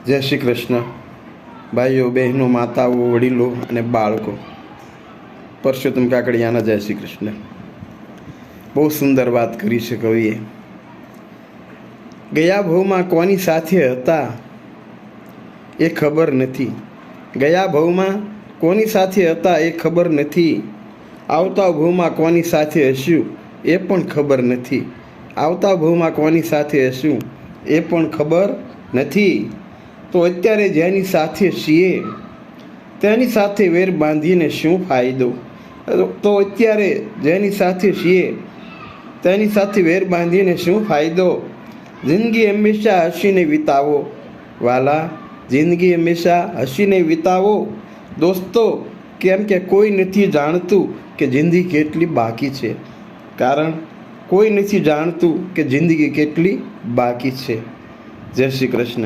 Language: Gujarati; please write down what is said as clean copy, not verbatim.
જય શ્રી કૃષ્ણ. ભાઈઓ, બહેનો, માતાઓ, વડીલો અને બાળકો, પરસોત્તમ કાકડિયાના જય શ્રી કૃષ્ણ. બહુ સુંદર વાત કરી છે કવિએ. ગયા ભવમાં કોની સાથે હતા એ ખબર નથી. ગયા ભવમાં કોની સાથે હતા એ ખબર નથી. આવતા ભવમાં કોની સાથે હશું એ પણ ખબર નથી. આવતા ભવમાં કોની સાથે હશું એ પણ ખબર નથી. તો અત્યારે જેની સાથે છીએ તેની સાથે વેર બાંધીને શું ફાયદો? તો અત્યારે જેની સાથે છીએ તેની સાથે વેર બાંધીને શું ફાયદો? જિંદગી હંમેશા હસીને વિતાવો વાલા, જિંદગી હંમેશા હસીને વિતાવો દોસ્તો. કેમ કે કોઈ નથી જાણતું કે જિંદગી કેટલી બાકી છે. કારણ કોઈ નથી જાણતું કે જિંદગી કેટલી બાકી છે. જય શ્રી કૃષ્ણ.